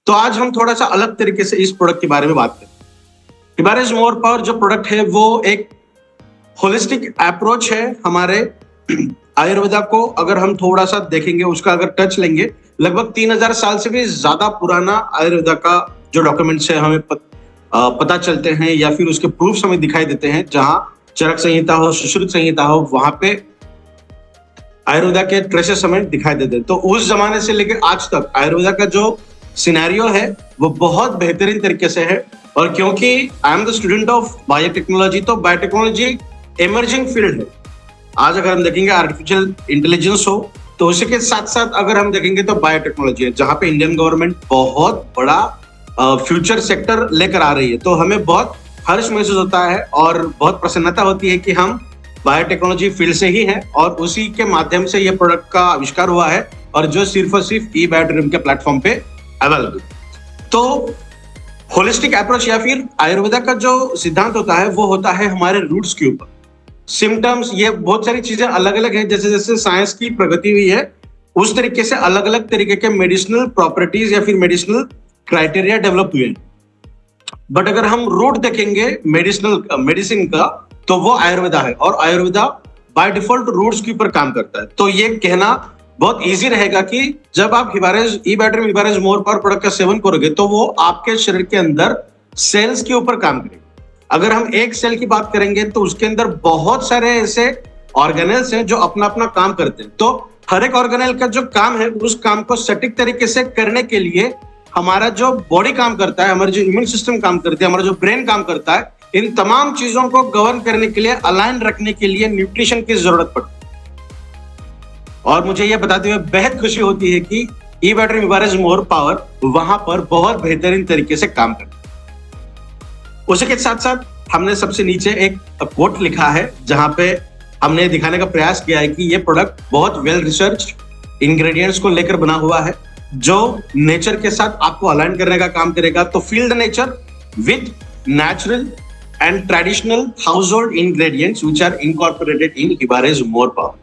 तो आज हम थोड़ा सा अलग तरीके से इस प्रोडक्ट के बारे में बात करें। इबारिज मोर पावर जो प्रोडक्ट है वो एक होलिस्टिक अप्रोच है हमारे आयुर्वेदा को अगर हम थोड़ा सा देखेंगे, उसका अगर टच लेंगे, लगभग 3000 साल से भी ज्यादा पुराना आयुर्वेदा का जो डॉक्यूमेंट्स है हमें पता चलते हैं या फिर उसके प्रूफ्स हमें दिखाई देते हैं। जहां चरक संहिता हो, सुश्रुत संहिता हो, वहां पे आयुर्वेदा के ट्रेसेस हमें दिखाई देते हैं। तो उस जमाने से लेकर आज तक आयुर्वेदा का जो सिनेरियो है वो बहुत बेहतरीन तरीके से है। और क्योंकि I am the student of biotechnology, तो बायोटेक्नोलॉजी इमर्जिंग फील्ड है। आज अगर हम देखेंगे आर्टिफिशियल इंटेलिजेंस हो, तो उसी के साथ साथ अगर हम देखेंगे तो बायोटेक्नोलॉजी है, जहां पे इंडियन गवर्नमेंट बहुत बड़ा फ्यूचर सेक्टर लेकर आ रही है। तो हमें बहुत हर्ष महसूस होता है और बहुत प्रसन्नता होती है कि हम बायोटेक्नोलॉजी फील्ड से ही हैं और उसी के माध्यम से ये प्रोडक्ट का आविष्कार हुआ है और जो सिर्फ और सिर्फ ई-बायोड्रीम के प्लेटफॉर्म पे अवेलेबल। तो होलिस्टिक अप्रोच या फिर आयुर्वेदा का जो सिद्धांत होता है वो होता है हमारे रूट्स के ऊपर। सिम्टम्स, ये बहुत सारी चीजें अलग अलग हैं। जैसे जैसे साइंस की प्रगति हुई है उस तरीके से अलग अलग तरीके के मेडिसिनल प्रॉपर्टीज या फिर मेडिसिनल क्राइटेरिया डेवलप हुए हैं। बट अगर हम रूट देखेंगे मेडिसिन का, तो वो आयुर्वेदा है और आयुर्वेदा बाय डिफॉल्ट रूट्स के ऊपर काम करता है। तो ये कहना बहुत इजी रहेगा कि जब आप इबायोड्रीम मोर पावर प्रोडक्ट का सेवन करोगे तो वो आपके शरीर के अंदर सेल्स के ऊपर काम करेगा। अगर हम एक सेल की बात करेंगे तो उसके अंदर बहुत सारे ऐसे ऑर्गेनेल्स हैं जो अपना अपना काम करते हैं। तो हर एक ऑर्गेनेल का जो काम है उस काम को सटीक तरीके से करने के लिए हमारा जो बॉडी काम करता है, हमारा जो इम्यून सिस्टम काम करता है, हमारा जो ब्रेन काम करता है, इन तमाम चीजों को गवर्न करने के लिए, अलाइन रखने के लिए न्यूट्रिशन की जरूरत पड़ती है। और मुझे यह बताते हुए बेहद खुशी होती है कि इबारिज मोर पावर वहां पर बहुत बेहतरीन तरीके से काम करता है। उसी के साथ साथ हमने सबसे नीचे एक कोट लिखा है जहां पे हमने दिखाने का प्रयास किया है कि यह प्रोडक्ट बहुत वेल रिसर्च इंग्रेडिएंट्स को लेकर बना हुआ है जो नेचर के साथ आपको अलाइन करने का काम करेगा। तो feel the nature with natural and traditional household ingredients which are incorporated in ibaris more power.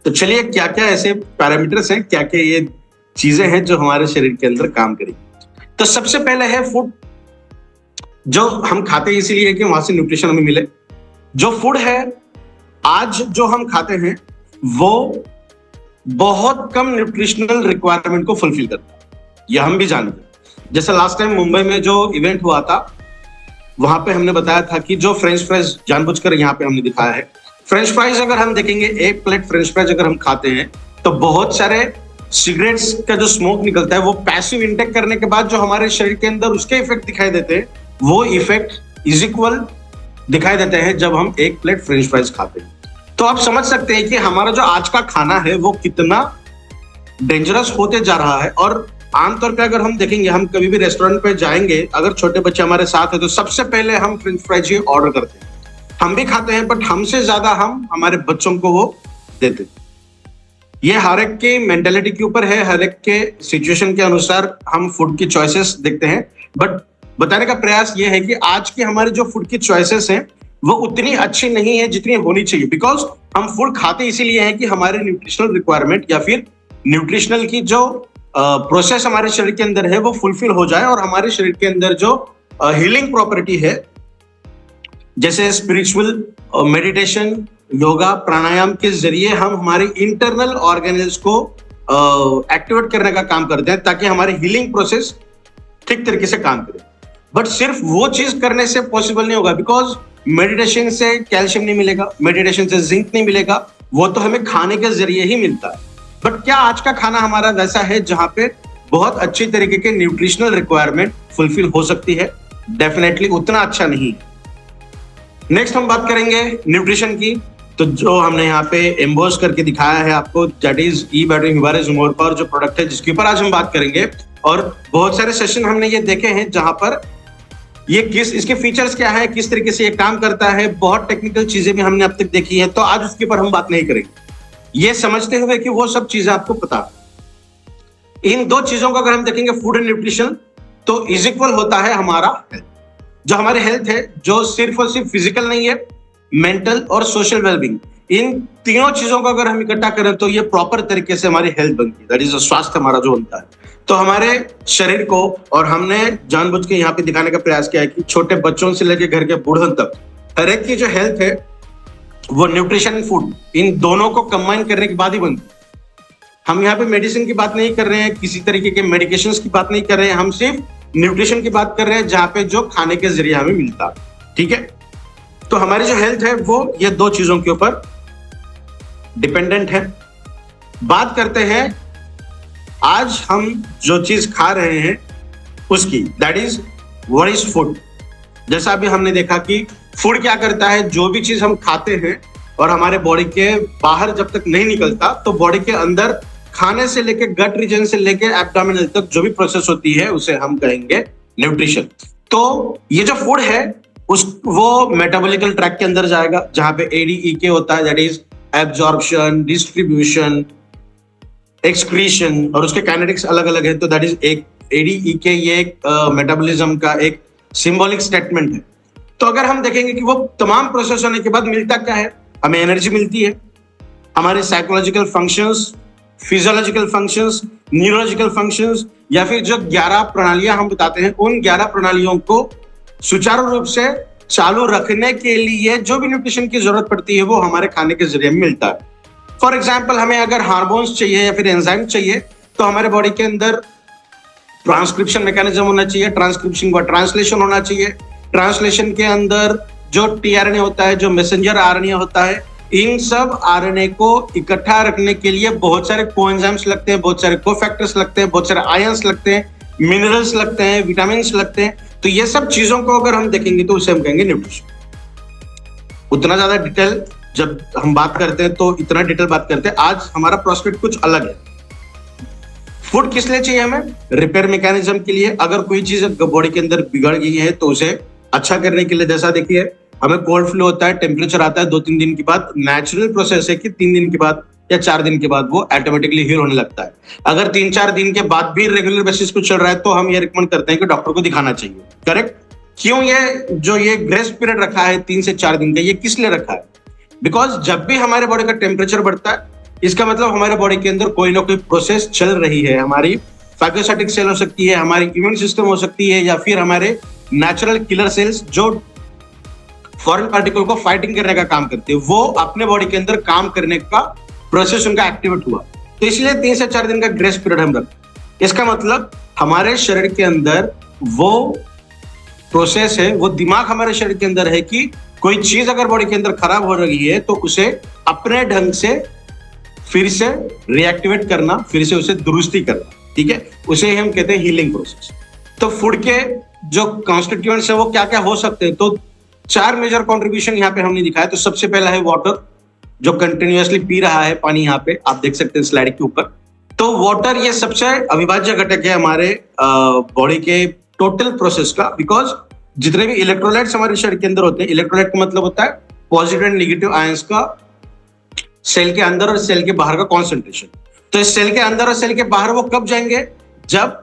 तो चलिए, क्या क्या ऐसे पैरामीटर्स हैं, क्या क्या ये चीजें हैं जो हमारे शरीर के अंदर काम करेगी। तो सबसे पहले है फूड, जो हम खाते हैं इसीलिए कि वहां से न्यूट्रिशन हमें मिले। जो फूड है आज जो हम खाते हैं वो बहुत कम न्यूट्रिशनल रिक्वायरमेंट को फुलफिल करता है, यह हम भी जानते हैं। जैसे लास्ट टाइम मुंबई में जो इवेंट हुआ था वहां पे हमने बताया था कि जो फ्रेंच फ्राइज जानबूझकर यहाँ पे हमने दिखाया है, फ्रेंच फ्राइज अगर हम देखेंगे, एक प्लेट फ्रेंच फ्राइज अगर हम खाते हैं तो बहुत सारे सिगरेट्स का जो स्मोक निकलता है वो पैसिव इंटेक करने के बाद जो हमारे शरीर के अंदर उसके इफेक्ट दिखाई देते हैं, वो इफेक्ट इज इक्वल दिखाई देते हैं जब हम एक प्लेट फ्रेंच फ्राइज खाते हैं। तो आप समझ सकते हैं कि हमारा जो आज का खाना है वो कितना डेंजरस होते जा रहा है। और आमतौर पे अगर हम देखेंगे, हम कभी भी रेस्टोरेंट पे जाएंगे, अगर छोटे बच्चे हमारे साथ है तो सबसे पहले हम फ्रेंच फ्राइज ही ऑर्डर करते हैं। हम भी खाते हैं बट हमसे ज्यादा हम हमारे बच्चों को वो देते हैं। ये हर एक के मेंटेलिटी के ऊपर है, हर एक के सिचुएशन के अनुसार हम फूड की चॉइसेस देखते हैं। बट बताने का प्रयास ये है कि आज की हमारी जो फूड की चॉइसेस हैं वो उतनी अच्छी नहीं है जितनी होनी चाहिए। बिकॉज हम फूड खाते इसीलिए है कि हमारे न्यूट्रिशनल रिक्वायरमेंट या फिर न्यूट्रिशनल की जो प्रोसेस हमारे शरीर के अंदर है वो फुलफिल हो जाए और हमारे शरीर के अंदर जो हीलिंग प्रॉपर्टी है, जैसे स्पिरिचुअल मेडिटेशन, योगा, प्राणायाम के जरिए हम हमारे इंटरनल ऑर्गेनल्स को एक्टिवेट करने का काम करते हैं ताकि हमारी हीलिंग प्रोसेस ठीक तरीके से काम करे। बट सिर्फ वो चीज करने से पॉसिबल नहीं होगा, बिकॉज मेडिटेशन से कैल्शियम नहीं मिलेगा, मेडिटेशन से जिंक नहीं मिलेगा, वो तो हमें खाने के जरिए ही मिलता है। बट क्या आज का खाना हमारा वैसा है जहां पे बहुत अच्छी तरीके के न्यूट्रिशनल रिक्वायरमेंट फुलफिल हो सकती है? डेफिनेटली उतना अच्छा नहीं। नेक्स्ट हम बात करेंगे न्यूट्रिशन की। तो जो हमने यहाँ पे एम्बोस करके दिखाया है आपको, दैट इज इबारिज मोर पावर जो प्रोडक्ट है जिसके ऊपर आज हम बात करेंगे। और बहुत सारे सेशन हमने ये देखे हैं जहां पर ये इसके फीचर्स क्या है, किस तरीके से ये काम करता है, बहुत टेक्निकल चीजें भी हमने अब तक देखी है। तो आज उसके ऊपर हम बात नहीं करेंगे, ये समझते हुए कि वो सब चीजें आपको पता। इन दो चीजों को अगर हम देखेंगे, फूड एंड न्यूट्रिशन, तो इज इक्वल होता है हमारा हेल्थ। जो हमारी हेल्थ है जो सिर्फ और सिर्फ फिजिकल नहीं है, मेंटल और सोशल वेलबींग, इन तीनों चीजों को अगर हम इकट्ठा करें तो ये प्रॉपर तरीके से हमारी हेल्थ बनती है। दैट इज स्वास्थ्य हमारा जो बनता है। तो हमारे शरीर को, और हमने जानबूझ के यहाँ पे दिखाने का प्रयास किया है कि छोटे बच्चों से लेकर घर के बूढ़ों तक हर एक की जो हेल्थ है वो न्यूट्रिशन एंड फूड, इन दोनों को कंबाइन करने के बाद ही बनती है। हम यहाँ पे मेडिसिन की बात नहीं कर रहे हैं, किसी तरीके के मेडिकेशंस की बात नहीं कर रहे हैं, हम सिर्फ न्यूट्रिशन की बात कर रहे हैं, जहां पे जो खाने के जरिए हमें मिलता है। ठीक है, तो हमारी जो हेल्थ है वो ये दो चीजों के ऊपर डिपेंडेंट है। बात करते हैं आज हम जो चीज खा रहे हैं उसकी, that is what is food. जैसा अभी हमने देखा कि फूड क्या करता है, जो भी चीज हम खाते हैं और हमारे बॉडी के बाहर जब तक नहीं निकलता तो बॉडी के अंदर खाने से लेके गट रीजन से लेके एब्डोमिनल तक जो भी प्रोसेस होती है उसे हम कहेंगे न्यूट्रिशन। तो ये जो फूड है वो मेटाबॉलिकल ट्रैक के अंदर जाएगा, जहां पे ADEK होता है, that is absorption, distribution, excretion, और उसके काइनेटिक्स अलग अलग है। तो दैट इज एक ADEK, ये एक मेटाबॉलिज्म का एक सिंबॉलिक स्टेटमेंट है। तो अगर हम देखेंगे कि वो तमाम प्रोसेस होने के बाद मिलता क्या है, हमें एनर्जी मिलती है, हमारे psychological functions, physiological functions, neurological functions, या फिर जो 11 प्रणालियां हम बताते हैं उन 11 प्रणालियों को सुचारू रूप से चालू रखने के लिए जो भी न्यूट्रिशन की जरूरत पड़ती है वो हमारे खाने के जरिए मिलता है। फॉर एग्जाम्पल, हमें अगर हार्मोन्स चाहिए या फिर एंजाइम चाहिए तो हमारे बॉडी के अंदर ट्रांसक्रिप्शन मैकेनिज्म होना चाहिए, ट्रांसक्रिप्शन का ट्रांसलेशन होना चाहिए, ट्रांसलेशन के अंदर जो tRNA होता है, जो मैसेंजर RNA होता है, इन सब RNA को इकट्ठा रखने के लिए बहुत सारे कोएंजाइम्स लगते हैं, बहुत सारे कोफैक्टर्स लगते हैं, बहुत सारे आयंस लगते हैं, मिनरल्स लगते हैं, विटामिन्स लगते हैं। तो ये सब चीजों को अगर हम देखेंगे तो उसे हम कहेंगे न्यूट्रिशन। उतना ज्यादा डिटेल जब हम बात करते हैं तो इतना डिटेल बात करते हैं। आज हमारा प्रोस्पेक्ट कुछ अलग है। फूड किस लिए चाहिए हमें? रिपेयर मैकेनिज्म के लिए। अगर कोई चीज बॉडी के अंदर बिगड़ गई है तो उसे अच्छा करने के लिए, जैसा देखिए हमें कोल्ड फ्लू होता है, टेम्परेचर आता है 2-3 दिन के बाद, नेचुरल प्रोसेस है कि 3 दिन के बाद या 4 दिन के बाद वो ऑटोमेटिकली हील होने लगता है। अगर 3-4 दिन के बाद भी रेगुलर बेसिस पे चल रहा है तो हम ये रिकमेंड करते हैं कि डॉक्टर को दिखाना चाहिए। करेक्ट? क्यों ये ग्रेस पीरियड रखा है 3 से 4 दिन का, ये किस लिए रखा है? बिकॉज जब भी हमारे बॉडी का टेम्परेचर बढ़ता है इसका मतलब हमारे बॉडी के अंदर कोई ना कोई प्रोसेस चल रही है। हमारी फाइगोसाइटिक सेल हो सकती है, हमारी इम्यून सिस्टम हो सकती है, या फिर हमारे नेचुरल किलर सेल्स जो फॉरेन पार्टिकल को फाइटिंग करने का काम करते हैं, वो अपने बॉडी के अंदर काम करने का प्रोसेस उनका एक्टिवेट हुआ। तो इसलिए 3 से 4 दिन का ग्रेस पीरियड हम रखते। इसका मतलब हमारे शरीर के अंदर वो प्रोसेस है, वो दिमाग हमारे शरीर के अंदर है कि कोई चीज अगर बॉडी के अंदर खराब हो रही है तो उसे अपने ढंग से फिर से रिएक्टिवेट करना, फिर से उसे दुरुस्ती करना। ठीक है, उसे हम कहते हैं हीलिंग प्रोसेस। तो फूड के जो कॉन्स्टिट्यूएंट्स है वो क्या क्या हो सकते हैं, तो 4 मेजर कॉन्ट्रीब्यूशन यहाँ पे हमने दिखाया। तो सबसे पहला है वाटर, जो कंटिन्यूअसली पी रहा है पानी, यहाँ पे आप देख सकते हैं स्लाइड के ऊपर। तो वाटर ये सबसे अविभाज्य घटक है हमारे बॉडी के टोटल प्रोसेस का, बिकॉज जितने भी इलेक्ट्रोलाइट्स हमारे शरीर के अंदर होते हैं, इलेक्ट्रोलाइट का मतलब होता है पॉजिटिव एंड नेगेटिव आयंस का सेल के अंदर और सेल के बाहर का कॉन्सेंट्रेशन। तो इस सेल के अंदर और सेल के बाहर वो कब जाएंगे? जब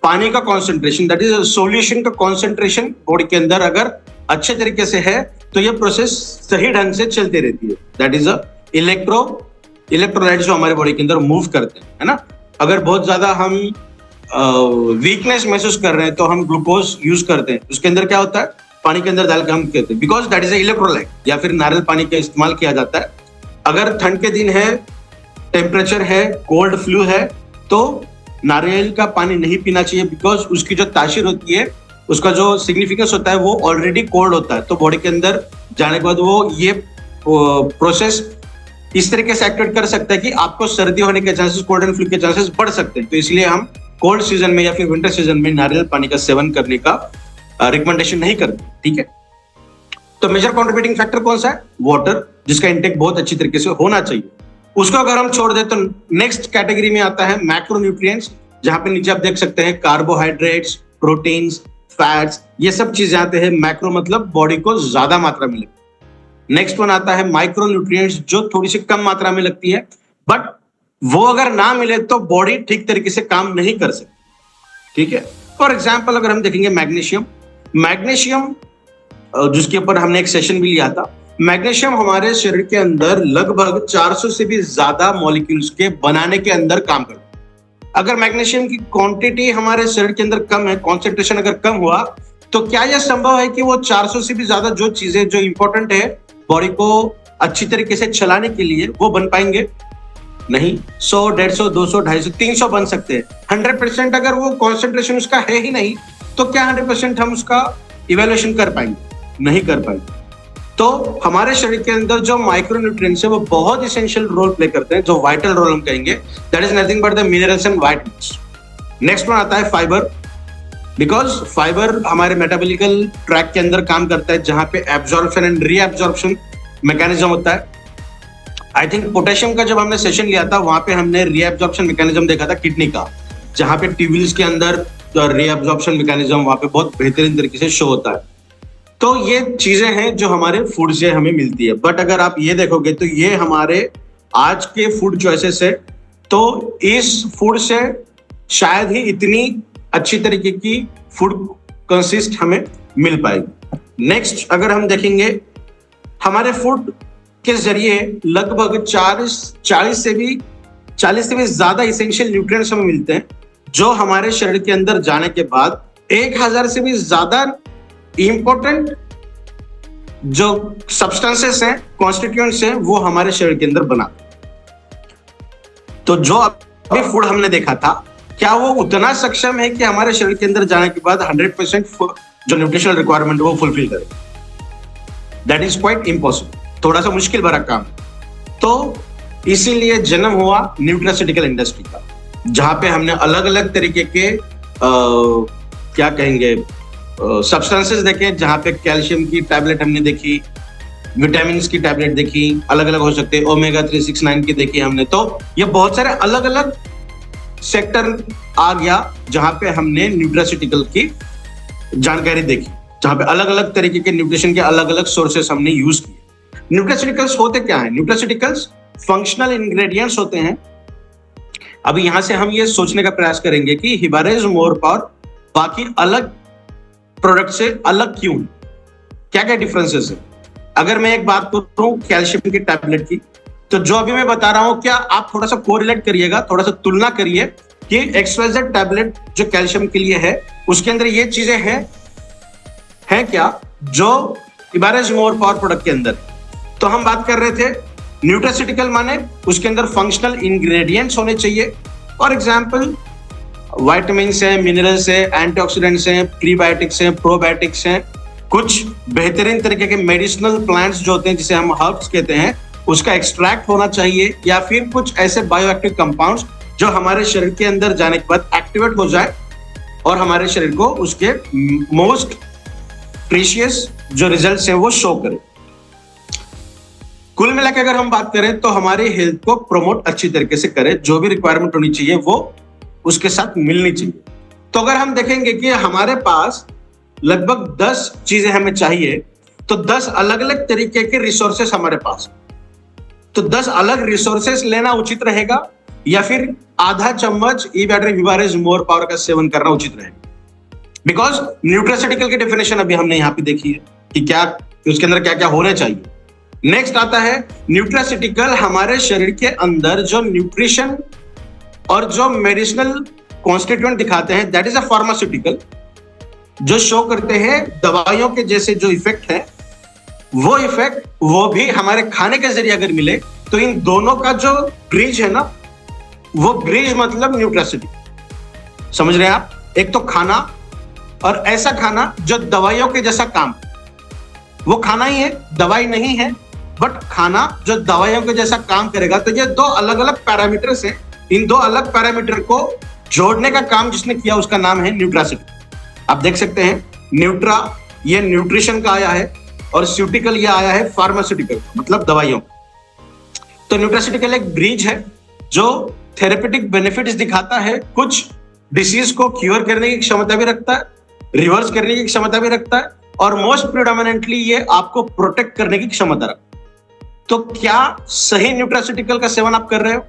पानी का कॉन्सेंट्रेशन, दैट इज सॉल्यूशन का कॉन्सेंट्रेशन बॉडी के अंदर अगर अच्छे तरीके से है तो ये प्रोसेस सही ढंग से चलती रहती है। दैट इज इलेक्ट्रोलाइट जो हमारे बॉडी के अंदर मूव करते हैं, है ना। अगर बहुत ज्यादा हम वीकनेस महसूस कर रहे हैं तो हम ग्लूकोज यूज करते हैं, उसके अंदर क्या होता है, पानी के अंदर डाल के हम कहते हैं, बिकॉज दैट इज इलेक्ट्रोलाइट। या फिर नारियल पानी का इस्तेमाल किया जाता है। अगर ठंड के दिन है, टेम्परेचर है, कोल्ड फ्लू है, तो नारियल का पानी नहीं पीना चाहिए, बिकॉज उसकी जो तासीर होती है, उसका जो सिग्निफिकेंस होता है वो ऑलरेडी कोल्ड होता है। तो बॉडी के अंदर जाने के बाद वो ये प्रोसेस इस तरीके से एक्टिवेट कर सकता है कि आपको सर्दी होने के चांसेस, कोल्ड एंड फ्लू के चांसेस बढ़ सकते हैं। तो इसलिए हम कोल्ड सीजन में या फिर विंटर सीजन में नारियल पानी का सेवन करने का रिकमेंडेशन नहीं करते। ठीक है, तो मेजर कॉन्ट्रीब्यूटिंग फैक्टर कौन सा है? वाटर, जिसका इंटेक बहुत अच्छी तरीके से होना चाहिए। उसको अगर हम छोड़ दे तो नेक्स्ट कैटेगरी में आता है मैक्रो न्यूट्रिएंट्स, जहां पे नीचे आप देख सकते हैं कार्बोहाइड्रेट्स, प्रोटीन्स, फैट्स, ये सब चीजें आते हैं। मैक्रो मतलब बॉडी को ज्यादा मात्रा में लगती है। नेक्स्ट वन आता है माइक्रो न्यूट्रिएंट्स, जो थोड़ी सी कम मात्रा में लगती है, बट वो अगर ना मिले तो बॉडी ठीक तरीके से काम नहीं कर सकती। ठीक है, फॉर एग्जाम्पल अगर हम देखेंगे मैग्नीशियम जिसके ऊपर हमने एक सेशन भी लिया था। मैग्नीशियम हमारे शरीर के अंदर लगभग 400 से भी ज्यादा मॉलिक्यूल्स के बनाने के अंदर काम करता है। अगर मैग्नीशियम की क्वांटिटी हमारे शरीर के अंदर कम है, कॉन्सेंट्रेशन अगर कम हुआ, तो क्या यह संभव है कि वो 400 से भी ज्यादा जो चीजें जो इंपॉर्टेंट है बॉडी को अच्छी तरीके से चलाने के लिए वो बन पाएंगे? नहीं। 100, 150, 200, 250, 300 बन सकते हैं। 100% अगर वो कॉन्सेंट्रेशन उसका है ही नहीं, तो क्या 100% हम उसका इवेल्युएशन कर पाएंगे? नहीं कर पाएंगे। तो हमारे शरीर के अंदर जो माइक्रो न्यूट्रिएंट्स है वो बहुत इसेंशियल रोल प्ले करते हैं, जो वाइटल रोल हम कहेंगे, that is nothing but the minerals and vitamins. Next one आता है फाइबर, बिकॉज फाइबर हमारे मेटाबॉलिकल ट्रैक के अंदर काम करता है, जहां पे एब्जॉर्प्शन एंड रीएब्जॉर्प्शन मैकेनिज्म होता है। आई थिंक पोटेशियम का जब हमने सेशन लिया था, वहां पे हमने रीएब्जॉर्प्शन मैकेनिज्म देखा था किडनी का, जहां पे ट्यूब्यूल्स के अंदर रीएब्जॉर्प्शन मैकेनिज्म वहां पे बहुत बेहतरीन तरीके से शो होता है। तो ये चीजें हैं जो हमारे फूड से हमें मिलती है। बट अगर आप ये देखोगे तो ये हमारे आज के फूड चॉइसेस है, तो इस फूड से शायद ही इतनी अच्छी तरीके की फूड कंसिस्ट हमें मिल पाएगी। नेक्स्ट अगर हम देखेंगे, हमारे फूड के जरिए लगभग 40 से भी ज्यादा इसेंशियल न्यूट्रिएंट्स हमें मिलते हैं, जो हमारे शरीर के अंदर जाने के बाद 1000 से भी ज्यादा इंपॉर्टेंट जो सब्सटेंसेस हैं, कॉन्स्टिट्यूएंट्स हैं, वो हमारे शरीर के अंदर बना। तो जो अभी फूड हमने देखा था, क्या वो उतना सक्षम है कि हमारे शरीर के अंदर जाने के बाद 100% जो न्यूट्रिशनल रिक्वायरमेंट वो फुलफिल करे? दैट इज क्वाइट इम्पॉसिबल, थोड़ा सा मुश्किल भरा काम। तो इसीलिए जन्म हुआ न्यूट्रास्यूटिकल इंडस्ट्री का, जहां पे हमने अलग अलग तरीके के क्या कहेंगे सब्सटेंसेस देखे, जहां पे कैल्शियम की टैबलेट हमने देखी, विटामिन की टैबलेट देखी, अलग अलग हो सकते हैं, ओमेगा 369 की देखी हमने। तो ये बहुत सारे अलग अलग सेक्टर आ गया जहां पे हमने न्यूट्रास्यूटिकल की जानकारी देखी, जहां पे अलग अलग तरीके के न्यूट्रिशन के अलग अलग सोर्सेस हमने यूज किए। न्यूट्रास्यूटिकल्स होते क्या है? न्यूट्रास्यूटिकल्स फंक्शनल इंग्रेडिएंट्स होते हैं। अभी यहां से हम ये सोचने का प्रयास करेंगे कि हिबारेज मोर पावर बाकी अलग प्रोडक्ट से अलग क्यों, क्या क्या डिफरेंसेस है। अगर मैं एक बात करूं कैल्शियम की टैबलेट की, तो जो अभी मैं बता रहा हूं, क्या आप थोड़ा सा कोरिलेट करिएगा, थोड़ा सा तुलना करिए कि XYZ टैबलेट जो कैल्शियम के लिए है, उसके अंदर ये चीजें हैं क्या जो हिबारेज मोर पावर प्रोडक्ट के अंदर। तो हम बात कर रहे थे न्यूट्रास्यूटिकल माने उसके अंदर फंक्शनल इंग्रेडिएंट्स होने चाहिए। फॉर एग्जाम्पल विटामिन्स हैं, मिनरल्स हैं, एंटीऑक्सीडेंट्स हैं, प्रीबायोटिक्स हैं, प्रोबायोटिक्स हैं, कुछ बेहतरीन तरीके के मेडिसिनल प्लांट्स जो होते हैं जिसे हम हर्ब्स कहते हैं, उसका एक्सट्रैक्ट होना चाहिए, या फिर कुछ ऐसे बायोएक्टिव कंपाउंड्स जो हमारे शरीर के अंदर जाने के बाद एक्टिवेट हो जाए और हमारे शरीर को उसके मोस्ट प्रीशियस जो रिजल्ट्स हैं वो शो करे। कुल मिलाकर अगर हम बात करें तो हमारी हेल्थ को प्रमोट अच्छी तरीके से करे, जो भी रिक्वायरमेंट होनी चाहिए वो उसके साथ मिलनी चाहिए। तो अगर हम देखेंगे कि हमारे पास लगभग 10 चीजें हमें चाहिए, तो 10 अलग अलग तरीके के रिसोर्सेस हमारे पास, तो 10 अलग रिसोर्सेस लेना उचित रहेगा या फिर आधा चम्मच हिबारेज मोर पावर का सेवन करना उचित रहेगा? बिकॉज न्यूट्रास्यूटिकल की डेफिनेशन अभी हमने यहाँ पे देखी है कि क्या उसके अंदर क्या क्या होना चाहिए। नेक्स्ट आता है न्यूट्रास्यूटिकल हमारे शरीर के अंदर जो न्यूट्रिशन और जो मेडिसिनल कॉन्स्टिट्यूएंट दिखाते हैं, दैट इज अ फार्मास्यूटिकल, जो शो करते हैं दवाइयों के जैसे जो इफेक्ट है, वो इफेक्ट वो भी हमारे खाने के जरिए अगर मिले, तो इन दोनों का जो ब्रिज है ना, वो ब्रिज मतलब न्यूट्रास्यूटिकल। समझ रहे हैं आप? एक तो खाना, और ऐसा खाना जो दवाइयों के जैसा काम, वो खाना ही है, दवाई नहीं है, बट खाना जो दवाइयों के जैसा काम करेगा। तो ये दो अलग अलग पैरामीटर्स हैं, इन दो अलग पैरामीटर को जोड़ने का काम जिसने किया उसका नाम है न्यूट्रास्यूटिकल। आप देख सकते हैं न्यूट्रा ये न्यूट्रिशन का आया है और स्यूटिकल ये आया है फार्मास्यूटिकल, मतलब दवाइयों। तो न्यूट्रास्यूटिकल एक ब्रिज है जो थेरेपेटिक बेनिफिट्स दिखाता है, कुछ डिसीज को क्योर करने की क्षमता भी रखता है, रिवर्स करने की क्षमता भी रखता है, और मोस्ट प्रिडोमिनेंटली ये आपको प्रोटेक्ट करने की क्षमता रखता है। तो क्या सही न्यूट्रास्यूटिकल का सेवन आप कर रहे हो?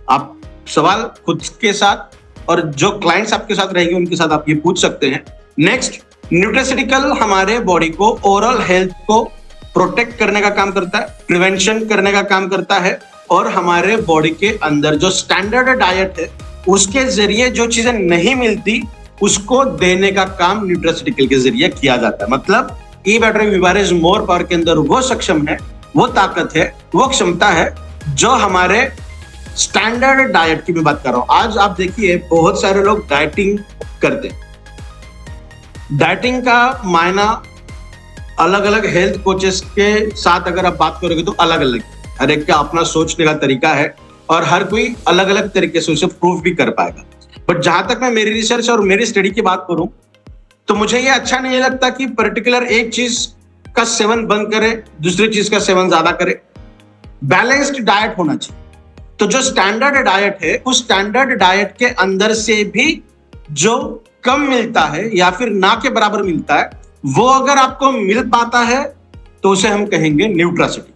आप सवाल खुद के साथ और जो क्लाइंट्स आपके साथ रहेंगे उनके साथ आप ये पूछ सकते हैं। नेक्स्ट, न्यूट्रास्यूटिकल हमारे बॉडी को ओवरऑल हेल्थ को प्रोटेक्ट करने का काम करता है, प्रिवेंशन करने का काम करता है, और हमारे बॉडी के अंदर जो स्टैंडर्ड डाइट है उसके जरिए जो चीजें नहीं मिलती उसको देने का काम न्यूट्रास्यूटिकल के जरिए किया जाता है। मतलब ई बैटरी विवारेज मोर पावर के अंदर वो सक्षम है, वो ताकत है, वो क्षमता है जो हमारे स्टैंडर्ड डाइट की भी बात कर रहा हूं। आज आप देखिए बहुत सारे लोग डाइटिंग करते हैं। डाइटिंग का मायना अलग अलग हेल्थ कोचेस के साथ अगर आप बात करोगे तो अलग अलग, हर एक का अपना सोचने का तरीका है और हर कोई अलग अलग तरीके से उसे प्रूव भी कर पाएगा। बट जहां तक मैं मेरी रिसर्च और मेरी स्टडी की बात करूं तो मुझे ये अच्छा नहीं लगता कि पर्टिकुलर एक चीज का सेवन बंद करे, दूसरी चीज का सेवन ज्यादा करे। बैलेंस्ड डाइट होना चाहिए। तो जो स्टैंडर्ड डाइट है उस स्टैंडर्ड डाइट के अंदर से भी जो कम मिलता है या फिर ना के बराबर मिलता है वो अगर आपको मिल पाता है तो उसे हम कहेंगे न्यूट्रासिटी।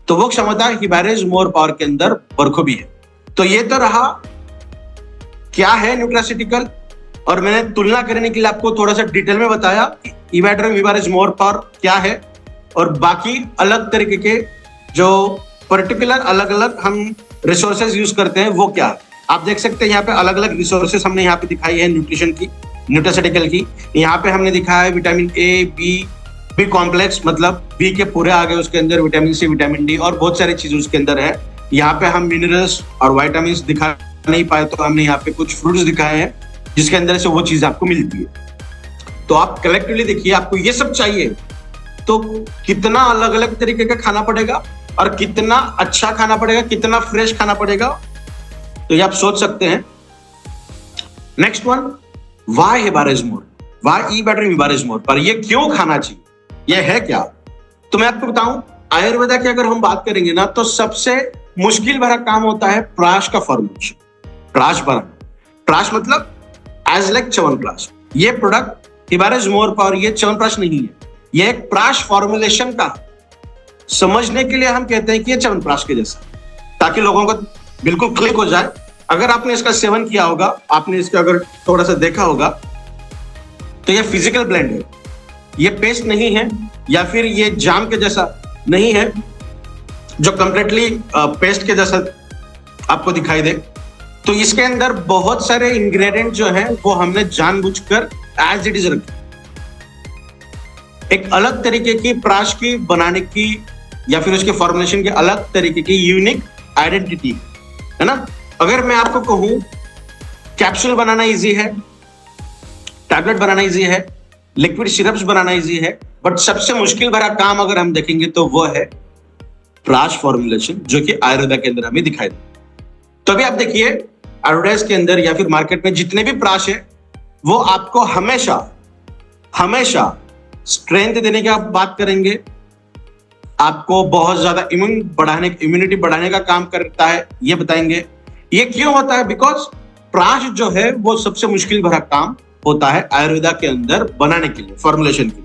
तो वो क्षमता हिबारेज मोर पावर के अंदर बरखूबी है। तो ये तो रहा क्या है न्यूट्रास्यूटिकल, और मैंने तुलना करने के लिए आपको थोड़ा सा डिटेल में बताया कि इवेड्रम हिबारेज मोर पावर क्या है और बाकी अलग तरीके के जो पर्टिकुलर अलग अलग हम रिसोर्सेज यूज करते हैं वो क्या है। आप देख सकते हैं यहाँ पे अलग अलग रिसोर्सेज हमने यहाँ पे दिखाई है न्यूट्रिशन की, न्यूट्रास्यूटिकल की। यहाँ पे हमने दिखाया है विटामिन ए, बी कॉम्प्लेक्स, मतलब बी के पूरे आ गए उसके अंदर, विटामिन सी, विटामिन डी और बहुत सारी चीजें उसके अंदर है। यहाँ पे हम मिनरल्स और वाइटामिन दिखा नहीं पाए तो हमने यहाँ पे कुछ फ्रूट्स दिखाए हैं जिसके अंदर से वो चीज आपको मिलती है। तो आप कलेक्टिवली देखिए आपको ये सब चाहिए तो कितना अलग अलग तरीके का खाना पड़ेगा और कितना अच्छा खाना पड़ेगा, कितना फ्रेश खाना पड़ेगा, तो ये आप सोच सकते हैं। नेक्स्ट वन, वाई हिबारेज मोर, वाई ई बैटरी हिबारेज मोर, पर ये क्यों खाना चाहिए, ये है क्या? तो मैं आपको बताऊं, आयुर्वेदा की अगर हम बात करेंगे ना तो सबसे मुश्किल भरा काम होता है प्राश का फॉर्मुलेशन, प्राश बनाना। प्राश मतलब एज लाइक च्यवनप्राश। ये प्रोडक्ट हिबारेज मोर पावर ये च्यवनप्राश नहीं है, ये एक प्राश फॉर्मुलेशन का, समझने के लिए हम कहते हैं कि ये च्यवनप्राश के जैसा, ताकि लोगों को बिल्कुल क्लिक हो जाए। अगर आपने इसका सेवन किया होगा, आपने इसका अगर थोड़ा सा देखा होगा तो ये फिजिकल ब्लेंड है, ये पेस्ट नहीं है या फिर ये जाम के जैसा नहीं है जो कंप्लीटली पेस्ट के जैसा आपको दिखाई दे। तो इसके अंदर बहुत सारे इंग्रेडिएंट जो हैं वो हमने जानबूझकर एज इट इज रखे। एक अलग तरीके की प्राश की बनाने की या फिर उसके फॉर्मुलेशन की अलग तरीके की यूनिक आइडेंटिटी है ना। अगर मैं आपको कहूं कैप्सूल बनाना इजी है, टैबलेट बनाना इजी है, लिक्विड सिरप्स बनाना इजी है, बट सबसे मुश्किल भरा काम अगर हम देखेंगे तो वो है प्राश फॉर्मुलेशन, जो कि आयुर्वेदा के अंदर हमें दिखाई दे। तो अभी आप देखिए एडवर्टाइज के अंदर या फिर मार्केट में जितने भी प्राश है वो आपको हमेशा हमेशा स्ट्रेंथ देने की आप बात करेंगे, आपको बहुत ज्यादा इम्यूनिटी बढ़ाने का काम करता है, ये बताएंगे। ये क्यों होता है? बिकॉज प्राश जो है वो सबसे मुश्किल भरा काम होता है आयुर्वेदा के अंदर बनाने के लिए, फॉर्मुलेशन के लिए।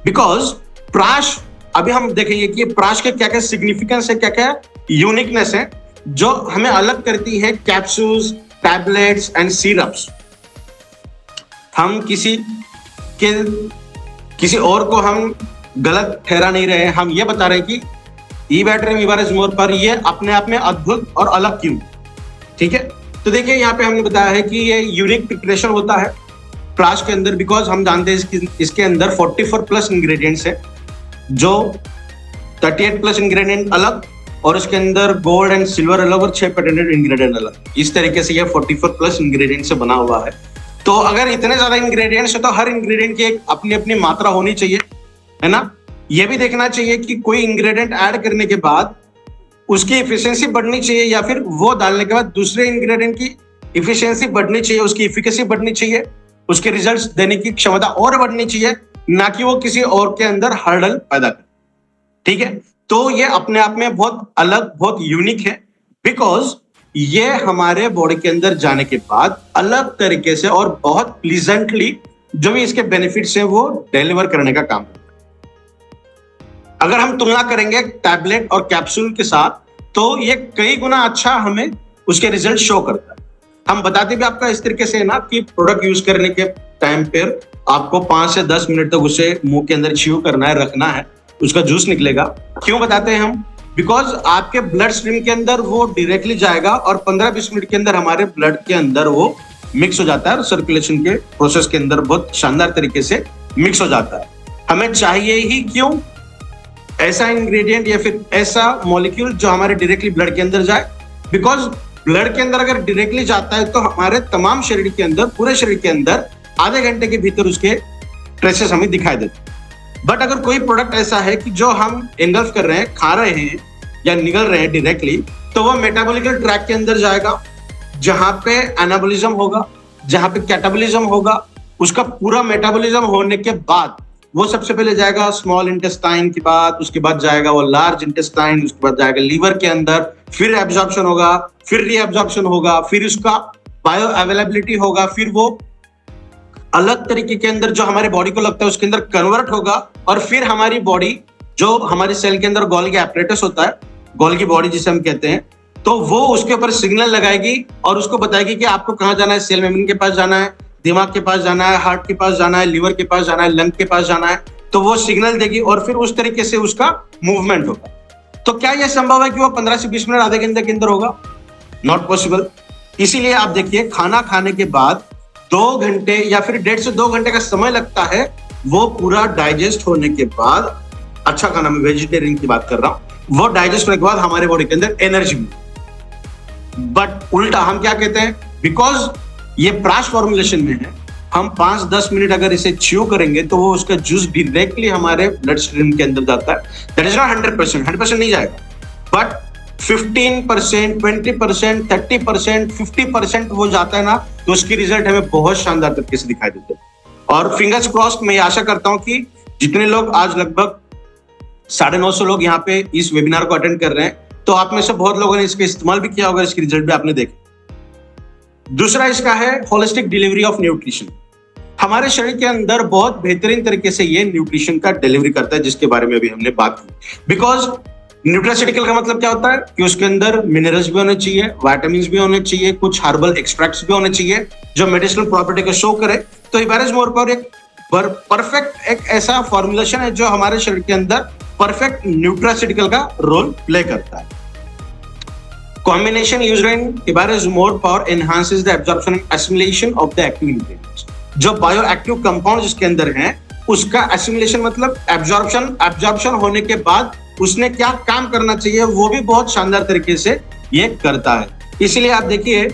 बिकॉज प्राश, अभी हम देखेंगे कि प्राश के क्या क्या सिग्निफिकेंस है, क्या क्या यूनिकनेस है जो हमें अलग करती है कैप्सूल्स, टैबलेट्स एंड सिरप्स। हम किसी और को हम गलत ठहरा नहीं रहे हैं, हम ये बता रहे हैं कि ई बैटरी हिबारेज मोर पर ये अपने आप में अद्भुत और अलग क्यों, ठीक है। तो देखिए यहाँ पे हमने बताया है कि ये यूनिक प्रिपरेशन होता है प्राश के अंदर, बिकॉज हम जानते हैं इसके अंदर 44 प्लस इंग्रेडिएंट्स है, जो 38 प्लस इंग्रेडिएंट अलग और इसके अंदर गोल्ड एंड सिल्वर अलग और 6 पेटेंटेड इंग्रेडिएंट अलग। इस तरीके से ये 44 प्लस इंग्रेडिएंट से बना हुआ है। तो अगर इतने ज्यादा इंग्रेडिएंट्स है तो हर इंग्रेडिएंट की एक अपनी अपनी मात्रा होनी चाहिए, है ना। ये भी देखना चाहिए कि कोई इंग्रेडिएंट ऐड करने के बाद उसकी एफिशिएंसी बढ़नी चाहिए या फिर वो डालने के बाद दूसरे इंग्रेडिएंट की एफिशिएंसी बढ़नी चाहिए, उसकी एफिकेसी बढ़नी चाहिए, उसके रिजल्ट्स देने की क्षमता और बढ़नी चाहिए, ना कि वो किसी और के अंदर हर्डल पैदा करे, ठीक है। तो ये अपने आप में बहुत अलग, बहुत यूनिक है, बिकॉज ये हमारे बॉडी के अंदर जाने के बाद अलग तरीके से और बहुत प्लीजेंटली जो भी इसके बेनिफिट्स है वो डिलीवर करने का काम करता है। अगर हम तुलना करेंगे टैबलेट और कैप्सूल के साथ तो ये कई गुना अच्छा हमें उसके रिजल्ट शो करता है। हम बताते भी आपका इस तरीके से ना कि प्रोडक्ट यूज करने के टाइम पर आपको 5 से 10 मिनट तक उसे मुंह के अंदर च्यू करना है, रखना है, उसका जूस निकलेगा। क्यों बताते हैं हम? बिकॉज आपके ब्लड स्ट्रीम के अंदर वो डायरेक्टली जाएगा और 15-20 मिनट के अंदर हमारे ब्लड के अंदर वो मिक्स हो जाता है और सर्कुलेशन के प्रोसेस के अंदर बहुत शानदार तरीके से मिक्स हो जाता है। हमें चाहिए ही क्यों ऐसा इंग्रेडिएंट या फिर ऐसा मॉलिक्यूल जो हमारे डायरेक्टली ब्लड के अंदर जाए, बिकॉज ब्लड के अंदर अगर डायरेक्टली जाता है तो हमारे तमाम शरीर के अंदर, पूरे शरीर के अंदर आधे घंटे के भीतर उसके ट्रेसेस हमें दिखाई देते। बट अगर कोई प्रोडक्ट ऐसा है कि जो हम इनगल्फ कर रहे हैं, खा रहे हैं या निगल रहे हैं डायरेक्टली, तो वो मेटाबॉलिकल ट्रैक के अंदर जाएगा, जहां पे एनाबॉलिज्म होगा, जहां पे कैटाबॉलिज्म होगा। उसका पूरा मेटाबॉलिज्म होने के बाद वो सबसे पहले जाएगा स्मॉल इंटेस्टाइन के बाद, उसके बाद जाएगा वो लार्ज इंटेस्टाइन, उसके बाद जाएगा लीवर के अंदर, फिर एब्जॉर्प्शन होगा, फिर रीएब्जॉर्प्शन होगा, फिर उसका बायो अवेलेबिलिटी होगा, फिर वो अलग तरीके के अंदर जो हमारे बॉडी को लगता है उसके अंदर कन्वर्ट होगा, और फिर हमारी बॉडी जो हमारे सेल के अंदर गोल्गी एपरेटस होता है, गोल्गी बॉडी जिसे हम कहते हैं, तो वो उसके ऊपर सिग्नल लगाएगी और उसको बताएगी कि आपको कहाँ जाना है, सेल मेम्ब्रेन के पास जाना है, दिमाग के पास जाना है, हार्ट के पास जाना है, लीवर के पास जाना है, लंग के पास जाना है। तो वो सिग्नल देगी और फिर उस तरीके से उसका मूवमेंट होगा। तो क्या यह संभव है कि वो 15 से 20 मिनट आधे घंटे के अंदर होगा? Not possible. इसीलिए आप देखिए, खाना खाने के बाद 2 घंटे या फिर 1.5 से 2 घंटे का समय लगता है वो पूरा डाइजेस्ट होने के बाद। अच्छा खाना, मैं वेजिटेरियन की बात कर रहा हूं, वो डाइजेस्ट होने के बाद हमारे बॉडी के अंदर एनर्जी मिलती। बट उल्टा हम क्या कहते हैं, बिकॉज ये प्राश फॉर्मुलेशन में है, हम 5-10 मिनट अगर इसे च्यू करेंगे तो वो उसका जूस डायरेक्टली हमारे ब्लड स्ट्रीम के अंदर जाता है। दैट इज नॉट 100% नहीं जाएगा, बट 15%, 20%, 30%, 50% वो जाता है ना, तो उसकी रिजल्ट हमें बहुत शानदार तरीके से दिखाई देते हैं। और फिंगर्स क्रॉस्ड, मैं ये आशा करता हूं कि जितने लोग आज लगभग 950 लोग यहाँ पे इस वेबिनार को अटेंड कर रहे हैं, तो आप में से बहुत लोगों ने इसका इस्तेमाल भी किया होगा, इसकी रिजल्ट भी आपने देखे। दूसरा इसका है होलिस्टिक डिलीवरी ऑफ न्यूट्रिशन। हमारे शरीर के अंदर बहुत बेहतरीन तरीके से ये न्यूट्रिशन का डिलीवरी करता है, जिसके बारे में अभी हमने बात की। बिकॉज न्यूट्रास्यूटिकल का मतलब क्या होता है कि उसके अंदर मिनरल्स भी होने चाहिए, विटामिन्स भी होने चाहिए, कुछ हर्बल एक्सट्रैक्ट्स भी होने चाहिए जो मेडिसिनल प्रॉपर्टी को शो करे। तो इबारिज मोर एक परफेक्ट एक ऐसा फॉर्मुलेशन है जो हमारे शरीर के अंदर परफेक्ट न्यूट्रास्यूटिकल का रोल प्ले करता है। Combination used in Ibarra's more power enhances the absorption and assimilation of the active ingredients. जो बायोएक्टिव कंपाउंड जिसके अंदर हैं, उसका एसिमिलेशन मतलब एब्जॉर्प्शन होने के बाद उसने क्या काम करना चाहिए वो भी बहुत शानदार तरीके से ये करता है। इसलिए आप देखिए,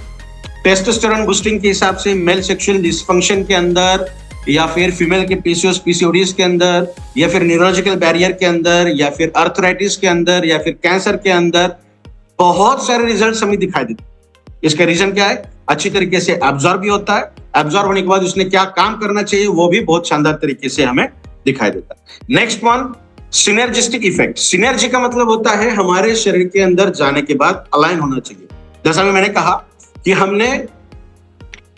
टेस्टोस्टेरोन बूस्टिंग के हिसाब से मेल सेक्सुअल डिसफंक्शन के अंदर, या फिर फीमेल के पीसीओएस पीसीओडीज के अंदर, या फिर न्यूरोलॉजिकल बैरियर के अंदर, या फिर आर्थराइटिस के अंदर, या फिर कैंसर के अंदर बहुत सारे रिजल्ट्स हमें दिखाई देते हैं। इसका रीजन क्या है? अच्छी तरीके से एब्जॉर्ब भी होता है, एब्जॉर्ब होने के बाद उसने क्या काम करना चाहिए वो भी बहुत शानदार तरीके से हमें दिखाई देता है। Next one, synergistic effect. Synergy का मतलब होता है हमारे शरीर के अंदर जाने के बाद अलाइन होना चाहिए। जैसा मैंने कहा कि हमने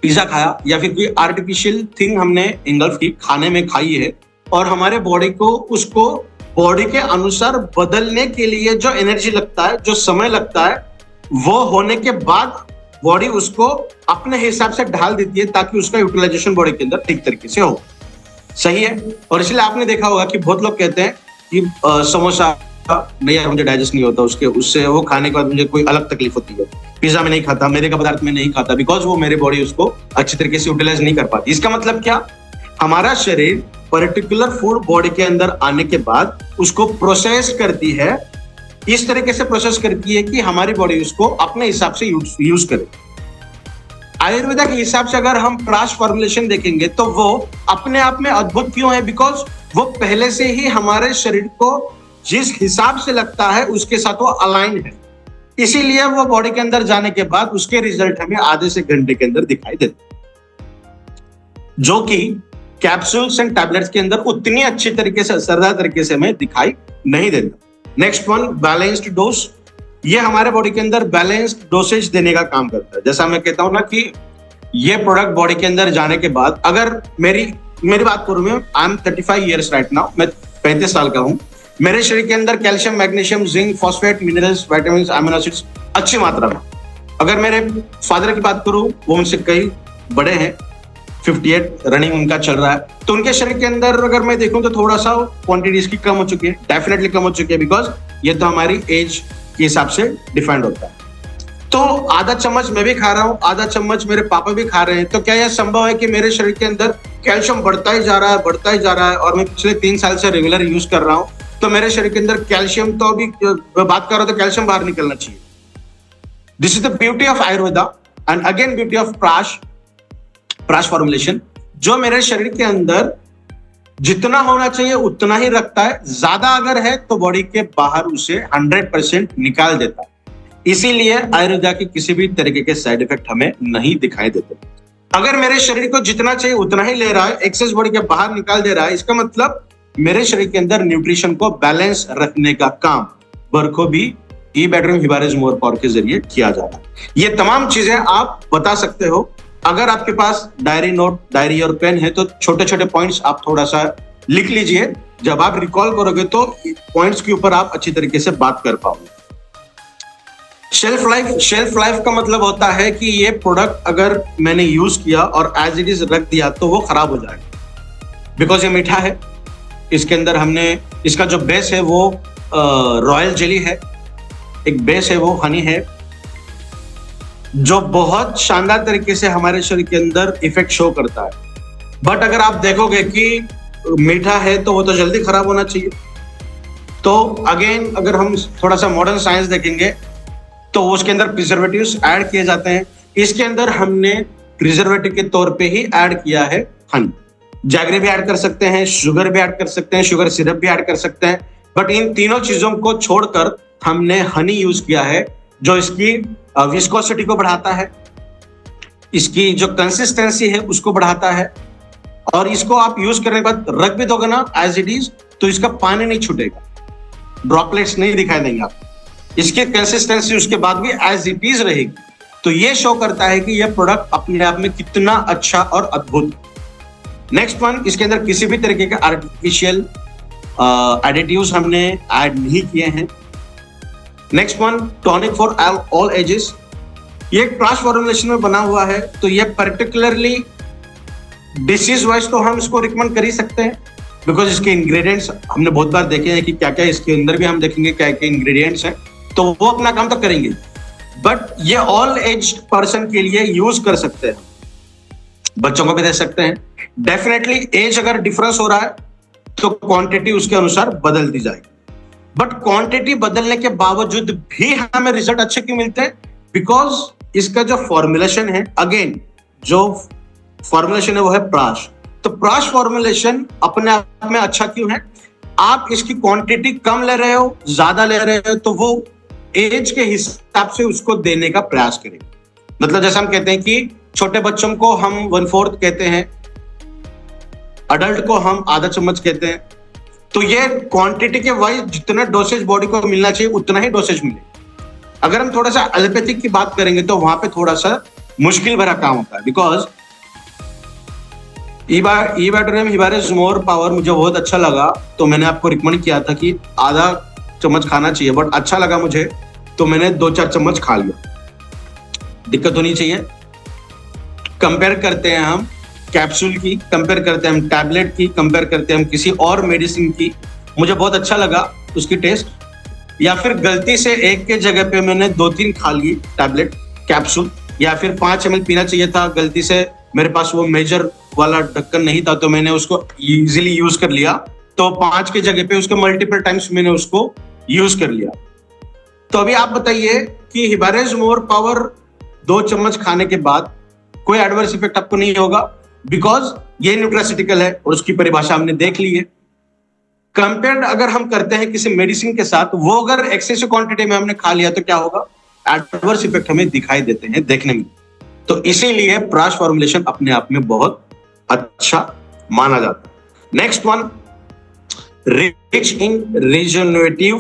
पिज्जा खाया या फिर कोई आर्टिफिशियल थिंग हमने इंगल्फ की, खाने में खाई है, और हमारे बॉडी को उसको बॉडी के अनुसार बदलने के लिए जो एनर्जी लगता है, जो समय लगता है, वो होने के बाद बॉडी उसको अपने हिसाब से ढाल देती है ताकि उसका यूटिलाइजेशन बॉडी के अंदर ठीक तरीके से हो। सही है। और इसलिए आपने देखा होगा कि बहुत लोग कहते हैं कि समोसा नहीं यार, मुझे डाइजेस्ट नहीं होता उससे वो खाने के बाद मुझे कोई अलग तकलीफ होती है। पिज्जा में नहीं खाता, मेरे का पदार्थ में नहीं खाता, बिकॉज वो मेरे बॉडी उसको अच्छी तरीके से यूटिलाइज नहीं कर पाती। इसका मतलब क्या? हमारा शरीर पर्टिकुलर फूड बॉडी के अंदर आने के बाद उसको प्रोसेस करती है, इस तरीके से प्रोसेस करती है कि हमारी बॉडी उसको अपने हिसाब से यूज करे। आयुर्वेदा के हिसाब से अगर हम प्राश फॉर्मुलेशन देखेंगे तो वो अपने आप में अद्भुत क्यों है? बिकॉज वो पहले से ही हमारे शरीर को जिस हिसाब से लगता है उसके साथ वो अलाइन है, इसीलिए वो बॉडी के अंदर जाने के बाद उसके रिजल्ट हमें आधे से घंटे के अंदर दिखाई देते, जो कि कैप्सूल्स एंड टैबलेट्स के अंदर उतनी अच्छी तरीके से, असरदार तरीके से हमें दिखाई नहीं देता। Next one, balanced dose. ये हमारे बॉडी के अंदर बैलेंस्ड डोसेज देने का काम करता है। जैसा मैं कहता हूं ना कि ये प्रोडक्ट बॉडी के अंदर जाने के बाद, अगर मेरी बात करूं, मैं I am 35 years right now, मैं 35 साल का हूं। मेरे शरीर के अंदर calcium, magnesium, zinc, phosphate, minerals, vitamin, amino acids अच्छी मात्रा में। अगर मेरे फादर की बात करूं, वो मुझसे कई बड़े हैं, 58 रनिंग उनका चल रहा है, तो उनके शरीर के अंदर अगर मैं देखूं तो थोड़ा सा क्वांटिटी इसकी कम हो चुकी है, डेफिनेटली कम हो चुकी है, बिकॉज ये तो हमारी एज के हिसाब से डिफाइंड होता है। तो आधा चम्मच मैं भी खा रहा हूँ, आधा चम्मच मेरे पापा भी खा रहे हैं, तो क्या यह संभव है कि मेरे शरीर के अंदर कैल्शियम बढ़ता ही जा रहा है, बढ़ता ही जा रहा है, और मैं पिछले 3 साल से रेगुलर यूज कर रहा हूँ, तो मेरे शरीर के अंदर कैल्शियम, तो अभी बात कर रहा हूं तो कैल्शियम बाहर निकलना चाहिए। This is the beauty of Ayurveda and again beauty of prash formulation, जो मेरे शरीर के अंदर जितना होना चाहिए उतना ही रखता है, ज्यादा अगर है तो बॉडी के बाहर उसे 100% निकाल देता है। इसीलिए आयुर्वेदा के किसी भी तरीके के साइड इफेक्ट हमें नहीं दिखाई देते। अगर मेरे शरीर को जितना चाहिए उतना ही ले रहा है, एक्सेस बॉडी के बाहर निकाल दे रहा है, इसका मतलब मेरे शरीर के अंदर न्यूट्रिशन को बैलेंस रखने का काम बरखोबी ईबैटरियम हिबारेज मोर पावर के जरिए किया जाता है। ये तमाम चीजें आप बता सकते हो। अगर आपके पास डायरी और पेन है तो छोटे छोटे पॉइंट्स आप थोड़ा सा लिख लीजिए, जब आप रिकॉल करोगे तो पॉइंट्स के ऊपर आप अच्छी तरीके से बात कर पाओगे। शेल्फ लाइफ का मतलब होता है कि ये प्रोडक्ट अगर मैंने यूज किया और एज इट इज रख दिया तो वो खराब हो जाएगा, बिकॉज ये मीठा है। इसके अंदर हमने इसका जो बेस है वो रॉयल जेली है, एक बेस है वो हनी है, जो बहुत शानदार तरीके से हमारे शरीर के अंदर इफेक्ट शो करता है। बट अगर आप देखोगे कि मीठा है तो वो तो जल्दी खराब होना चाहिए। तो अगेन अगर हम थोड़ा सा मॉडर्न साइंस देखेंगे तो उसके अंदर प्रिजर्वेटिव्स ऐड किए जाते हैं। इसके अंदर हमने प्रिजर्वेटिव के तौर पे ही ऐड किया है हनी। जैगरी भी ऐड कर सकते हैं, शुगर भी ऐड कर सकते हैं, शुगर सिरप भी ऐड कर सकते हैं, बट इन तीनों चीजों को छोड़कर हमने हनी यूज किया है, जो इसकी विस्कोसिटी को बढ़ाता है, इसकी जो कंसिस्टेंसी है उसको बढ़ाता है, और इसको आप यूज करने के बाद रख भी दोगे ना एज इट इज तो इसका पानी नहीं छूटेगा, ड्रॉपलेट्स नहीं दिखाई देंगे आपको, इसकी कंसिस्टेंसी उसके बाद भी एज इट इज रहेगी। तो ये शो करता है कि यह प्रोडक्ट अपने आप में कितना अच्छा और अद्भुत है। नेक्स्ट वन, इसके अंदर किसी भी तरीके के आर्टिफिशियल एडिटिव्स हमने ऐड नहीं किए हैं। Next one, tonic for all ages. ये एक प्राश फॉर्मुलेशन में बना हुआ है, तो ये पर्टिकुलरली डिसीज वाइज तो हम इसको रिकमेंड कर ही सकते हैं, बिकॉज इसके इंग्रेडिएंट्स हमने बहुत बार देखे हैं कि क्या क्या इसके अंदर भी हम देखेंगे क्या क्या इंग्रेडिएंट्स हैं, तो वो अपना काम तो करेंगे। बट ये ऑल एज पर्सन के लिए यूज कर सकते हैं, बच्चों को भी दे सकते हैं। डेफिनेटली एज अगर डिफरेंस हो रहा है तो क्वांटिटी उसके अनुसार बदलती जाएगी, बट क्वांटिटी बदलने के बावजूद भी हमें रिजल्ट अच्छे क्यों मिलते हैं? बिकॉज इसका जो फॉर्मुलेशन है, अगेन जो फॉर्मुलेशन है वो है प्राश। तो प्राश फॉर्मुलेशन अपने आप में अच्छा क्यों है? आप इसकी क्वांटिटी कम ले रहे हो, ज्यादा ले रहे हो, तो वो एज के हिसाब से उसको देने का प्रयास करें। मतलब जैसे हम कहते हैं कि छोटे बच्चों को हम 1/4 कहते हैं, अडल्ट को हम आधा चम्मच कहते हैं, तो ये क्वांटिटी के वाइज जितना डोसेज बॉडी को मिलना चाहिए उतना ही डोसेज मिले। अगर हम थोड़ा सा एलोपैथिक की बात करेंगे तो वहां पे थोड़ा सा मुश्किल भरा काम होता है, बिकॉज ईबैटरियम हिबारेज मोर पावर मुझे बहुत अच्छा लगा, तो मैंने आपको रिकमेंड किया था कि आधा चम्मच खाना चाहिए, बट अच्छा लगा मुझे तो मैंने 2-4 चम्मच खा लिया। दिक्कत होनी चाहिए। कंपेयर करते हैं हम कैप्सूल की, कंपेयर करते हैं हम टैबलेट की, कंपेयर करते हैं हम किसी और मेडिसिन की, मुझे बहुत अच्छा लगा उसकी टेस्ट। या फिर गलती से एक के जगह पे मैंने 2-3 खा ली टैबलेट कैप्सूल, या फिर 5 ml पीना चाहिए था, गलती से मेरे पास वो मेजर वाला ढक्कन नहीं था तो मैंने उसको इजीली यूज कर लिया, तो 5 के जगह पे उसके मल्टीपल टाइम्स मैंने उसको यूज कर लिया। तो अभी आप बताइए कि हिबारेज मोर पावर 2 चम्मच खाने के बाद कोई एडवर्स इफेक्ट आपको नहीं होगा, बिकॉज ये न्यूट्रास्यूटिकल है और उसकी परिभाषा हमने देख ली है। कंपेयर्ड अगर हम करते हैं किसी मेडिसिन के साथ, वो अगर एक्सेसिव क्वांटिटी में हमने खा लिया तो क्या होगा? एडवर्स इफेक्ट हमें दिखाई देते हैं देखने में। तो इसीलिए प्राश फॉर्मुलेशन अपने आप में बहुत अच्छा माना जाता है। Next one, rich in regenerative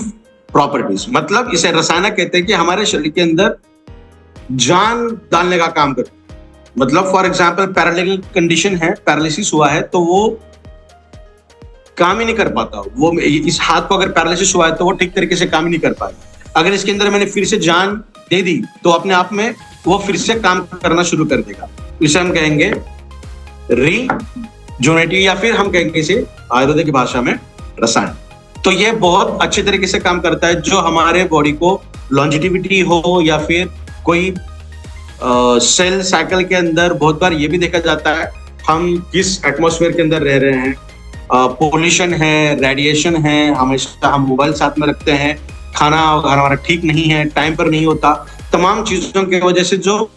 properties, मतलब इसे रसायन कहते हैं कि हमारे शरीर के अंदर जान डालने का काम करते हैं। मतलब फॉर एग्जाम्पल पैरालिटिक कंडीशन है, पैरालिसिस हुआ है, तो वो काम ही नहीं कर पाता। वो इस हाथ को अगर पैरालिसिस हुआ है तो वो ठीक तरीके से काम ही नहीं कर पाएगा। अगर इसके अंदर मैंने फिर से जान दे दी तो अपने आप में वो फिर से काम करना शुरू कर देगा। इसे हम कहेंगे रिजेनरेटिव, या फिर हम कहेंगे इसे आयुर्वेद की भाषा में रसायन। तो ये बहुत अच्छे तरीके से काम करता है, जो हमारे बॉडी को लॉन्जिटिविटी हो या फिर कोई सेल साइकिल के अंदर बहुत बार ये भी देखा जाता है हम किस एटमॉस्फेयर के अंदर रह रहे हैं, पोल्यूशन है, रेडिएशन है, हमेशा हम मोबाइल साथ में रखते हैं, खाना हमारा ठीक नहीं है, टाइम पर नहीं होता, तमाम चीजों की वजह से जो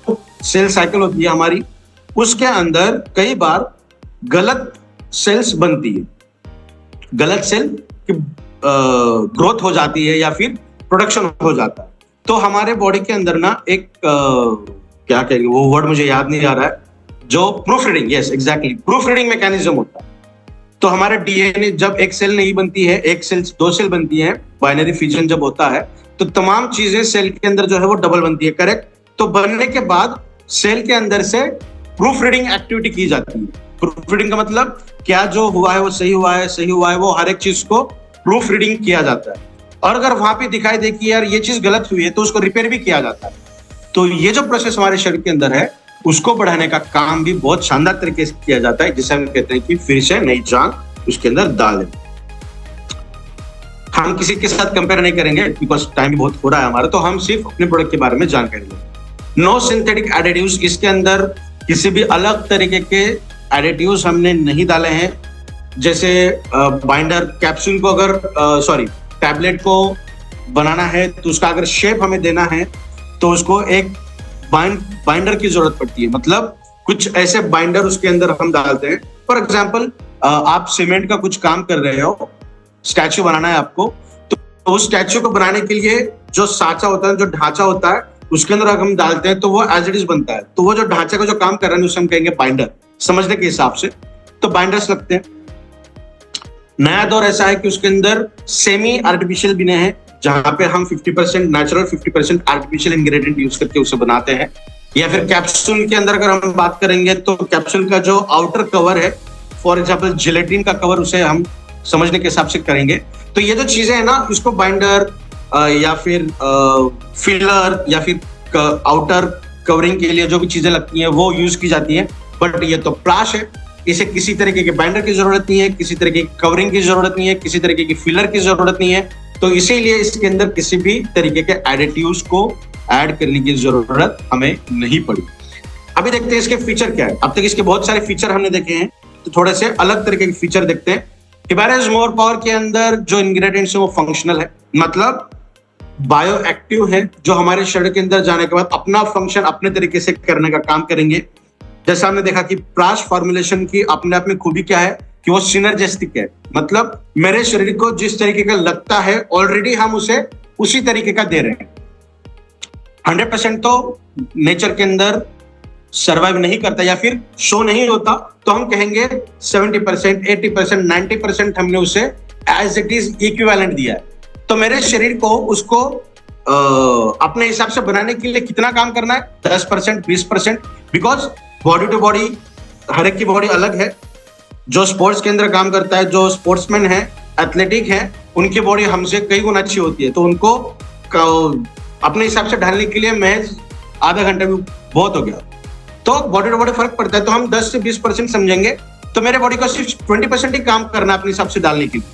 सेल साइकिल होती है हमारी, उसके अंदर कई बार गलत सेल्स बनती है, गलत सेल की ग्रोथ हो जाती है या फिर प्रोडक्शन हो जाता है। तो हमारे बॉडी के अंदर ना एक क्या कहेंगे, वो वर्ड मुझे याद नहीं आ रहा है, जो proof reading, yes exactly, proof reading mechanism होता है। तो हमारे डीएनए जब एक सेल नहीं बनती है, एक सेल दो सेल बनती है, बाइनरी फिजन जब होता है तो तमाम चीजें सेल के अंदर जो है वो डबल बनती है, करेक्ट। तो बनने के बाद सेल के अंदर से प्रूफ रीडिंग एक्टिविटी की जाती है। प्रूफ रीडिंग का मतलब क्या जो हुआ है वो सही हुआ है, सही हुआ है, वो हर एक चीज को प्रूफ रीडिंग किया जाता है। और अगर वहां पे दिखाई दे कि यार ये चीज गलत हुई है तो उसको रिपेयर भी किया जाता है। तो ये जो प्रोसेस हमारे शरीर के अंदर है उसको बढ़ाने का काम भी बहुत शानदार तरीके से किया जाता है, जिसे हम कहते हैं कि फिर से नई जान उसके अंदर डालें। हम किसी के साथ कंपेयर नहीं करेंगे बिकॉज टाइम भी बहुत हो रहा है हमारा, तो हम सिर्फ अपने प्रोडक्ट के बारे में जानकारी लेंगे। नो सिंथेटिक एडिटिव्स, इसके अंदर किसी भी अलग तरीके के एडिटिव्स हमने नहीं डाले हैं। जैसे बाइंडर कैप्सूल को अगर टैबलेट को बनाना है तो उसका अगर शेप हमें देना है तो उसको एक बाइंडर की जरूरत पड़ती है, मतलब कुछ ऐसे बाइंडर उसके अंदर हम डालते हैं। फॉर एग्जाम्पल आप सीमेंट का कुछ काम कर रहे हो, स्टैचू बनाना है आपको, तो उस स्टैचू को बनाने के लिए जो साँचा होता है, जो ढांचा होता है, उसके अंदर अगर हम डालते हैं तो वो एज इट इज बनता है। तो वो जो ढांचे का जो काम कर रहे हैं उसे हम कहेंगे बाइंडर, समझने के हिसाब से। तो बाइंडर्स लगते हैं। नया दौर ऐसा है कि उसके अंदर सेमी आर्टिफिशियल बिने हैं, जहां पे हम 50% नेचुरल 50% आर्टिफिशियल इंग्रेडिएंट यूज करके उसे बनाते हैं। या फिर कैप्सूल के अंदर अगर हम बात करेंगे तो कैप्सूल का जो आउटर कवर है, फॉर एग्जाम्पल जिलेटिन का कवर, उसे हम समझने के हिसाब से करेंगे। तो ये जो चीजें है ना, इसको बाइंडर या फिर फिलर या फिर आउटर कवरिंग के लिए जो भी चीजें लगती हैं वो यूज की जाती है। बट ये तो प्लाश है, इसे किसी तरीके के बाइंडर की जरूरत नहीं है, किसी तरीके की कवरिंग की जरूरत नहीं है, किसी तरीके की फिलर की जरूरत नहीं है। तो इसीलिए इसके अंदर किसी भी तरीके के एडिटिव्स को ऐड करने की जरूरत हमें नहीं पड़ी। अभी देखते हैं इसके फीचर क्या है। अब तक इसके बहुत सारे फीचर हमने देखे हैं, तो थोड़े से अलग तरीके के फीचर देखते हैं। हिमालयस मोर पावर के अंदर जो इंग्रेडिएंट्स है वो फंक्शनल है, मतलब बायो एक्टिव है, जो हमारे शरीर के अंदर जाने के बाद अपना फंक्शन अपने तरीके से करने का काम करेंगे। जैसा हमने देखा कि प्राश फॉर्मुलेशन की अपने आप में खूबी क्या है कि वो सिनर्जिस्टिक है, मतलब मेरे शरीर को जिस तरीके का लगता है ऑलरेडी हम उसे उसी तरीके का दे रहे हैं। 100% तो नेचर के अंदर सर्वाइव नहीं करता या फिर शो नहीं होता, तो हम कहेंगे 70%, 80%, 90% हमने उसे एज इट इज इक्विवेलेंट दिया है। तो मेरे शरीर को उसको अपने हिसाब से बनाने के लिए कितना काम करना है, 10%, 20%, बिकॉज बॉडी टू बॉडी हर एक की बॉडी अलग है। जो स्पोर्ट्स के अंदर काम करता है, जो स्पोर्ट्समैन है, एथलेटिक है, उनकी बॉडी हमसे कई गुना अच्छी होती है, तो उनको अपने हिसाब से ढालने के लिए महज आधा घंटा भी बहुत हो गया। तो बॉडी टू बॉडी फर्क पड़ता है, तो हम 10 से 20% समझेंगे। तो मेरे बॉडी को सिर्फ 20% ही काम करना अपने हिसाब से डालने के लिए,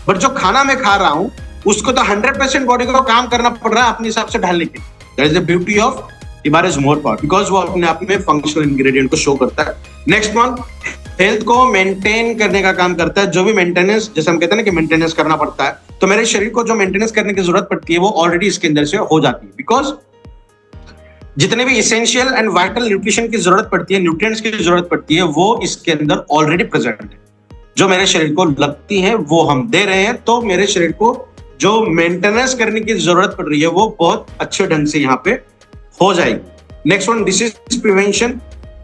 बट जो खाना मैं खा रहा हूँ उसको तो 100% बॉडी को काम करना पड़ रहा है अपने हिसाब से ढालने के लिए। That is the beauty of Himalayas more power, because वो अपने आप में फंक्शनल इंग्रेडिएंट को शो करता है। नेक्स्ट वन, हेल्थ को मेंटेन करने का काम करता है। जो भी मेंटेनेंस, जैसे हम कहते हैं ना कि मेंटेनेंस करना पड़ता है, तो मेरे शरीर को जो मेंटेनेंस करने की जरूरत पड़ती है वो ऑलरेडी इसके अंदर से हो जाती है, बिकॉज जितने भी इसेंशियल एंड वाइटल न्यूट्रिशन की जरूरत पड़ती है, न्यूट्रिएंट्स की जरूरत पड़ती है, वो इसके अंदर ऑलरेडी प्रेजेंट है। जो मेरे शरीर को लगती है वो हम दे रहे हैं, तो मेरे शरीर को जो मेंटेनेंस करने की जरूरत पड़ रही है वो बहुत अच्छे ढंग से यहाँ पे हो जाएगी। Next one, disease prevention.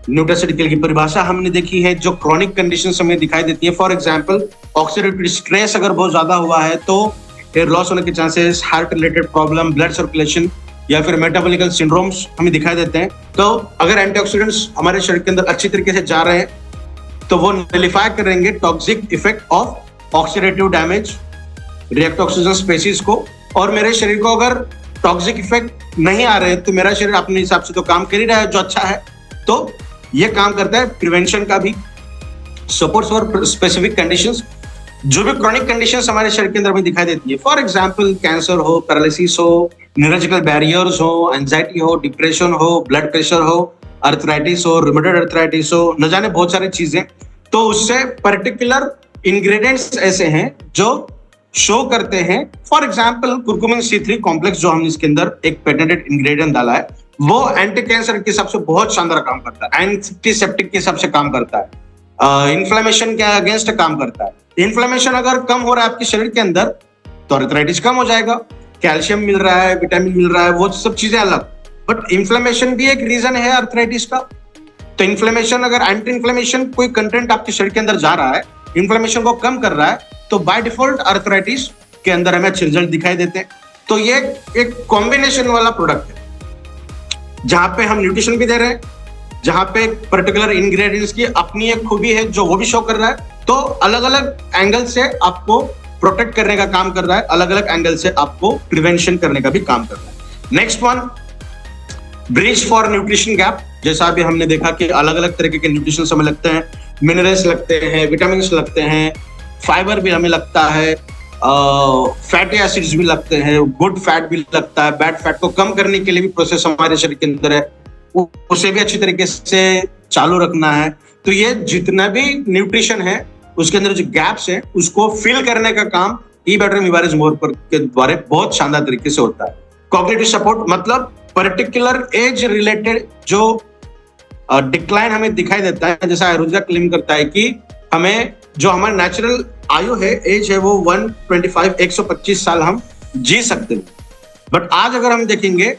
Nutraceutical की परिभाषा हमने देखी है, जो क्रॉनिक कंडीशंस हमें दिखाई देती है। फॉर एग्जांपल, ऑक्सीडेटिव स्ट्रेस अगर बहुत ज्यादा हुआ है तो हेयर लॉस होने के chances, heart related problem, blood circulation या फिर मेटाबॉलिकल सिंड्रोम्स हमें दिखाई देते हैं। तो अगर एंटीऑक्सीडेंट्स हमारे शरीर के अंदर अच्छी तरीके से जा रहे हैं तो वो नलिफाई करेंगे toxic effect of oxidative damage, react oxygen species को। और मेरे शरीर को अगर टॉक्सिक इफेक्ट नहीं आ रहे तो मेरा शरीर अपने हिसाब से तो काम कर ही रहा है, जो अच्छा है। तो ये काम करता है प्रिवेंशन का भी, सपोर्ट्स फॉर स्पेसिफिक कंडीशंस। जो भी क्रॉनिक कंडीशंस हमारे शरीर के अंदर में दिखाई देती है, फॉर एग्जांपल कैंसर हो, पैरालिसिस हो, न्यूरोलॉजिकल बैरियर्स हो, एंजाइटी हो, डिप्रेशन हो, ब्लड प्रेशर हो, अर्थराइटिस हो, रूमेटॉइड अर्थराइटिस हो, न जाने बहुत सारी चीजें, तो उससे पर्टिकुलर इंग्रेडिएंट्स ऐसे हैं जो शो करते हैं। For example curcumin C3 complex जो हमने इसके अंदर एक पेटेंटेड इंग्रेडिएंट डाला है, वो एंटी कैंसर के हिसाब से बहुत शानदार काम करता है, एंटीसेप्टिक के हिसाब से काम करता है, इन्फ्लेमेशन के अगेंस्ट काम करता है। इन्फ्लेमेशन अगर कम हो रहा है आपके शरीर के अंदर तो अर्थराइटिस कम हो जाएगा, कैल्शियम मिल रहा है, विटामिन मिल रहा है, वो सब चीजें अलग, बट इन्फ्लेमेशन भी एक रीजन है अर्थराइटिस का। तो इन्फ्लेमेशन, अगर एंटी इन्फ्लेमेशन कोई कंटेंट आपके शरीर के अंदर जा रहा है, इन्फ्लेमेशन को कम कर रहा है, तो बाय डिफॉल्ट अर्थराइटिस के अंदर हमें अच्छे रिजल्ट दिखाई देते हैं। तो ये एक कॉम्बिनेशन वाला प्रोडक्ट है जहां पे हम न्यूट्रिशन भी दे रहे हैं, जहां पे पर्टिकुलर इंग्रेडिएंट्स की अपनी एक खूबी है जो वो भी शो कर रहा है, तो अलग अलग एंगल से आपको प्रोटेक्ट करने का काम कर रहा है, अलग अलग एंगल से आपको प्रिवेंशन करने का भी काम कर रहा है। Next one, bridge for nutrition gap. जैसा अभी हमने देखा कि अलग अलग तरीके के न्यूट्रिशन हमें लगते हैं, मिनरल्स लगते हैं, विटामिन लगते हैं, फाइबर भी हमें लगता है, फैटी एसिड्स भी लगते हैं, गुड फैट भी लगता है, बैड फैट को कम करने के लिए भी प्रोसेस हमारे शरीर के अंदर है, उसे भी अच्छी तरीके से चालू रखना है। तो ये जितना भी न्यूट्रिशन है उसके अंदर जो गैप्स है उसको फिल करने का काम ई बेटर मिवारिज मोर पर के द्वारा बहुत शानदार तरीके से होता है। कॉग्निटिव सपोर्ट मतलब पर्टिकुलर एज रिलेटेड जो डिक्लाइन हमें दिखाई देता है, जैसा आयुर्वेद क्लेम करता है कि हमें जो हमारा नेचुरल आयु है, एज है, वो 125 साल हम जी सकते हैं, बट आज अगर हम देखेंगे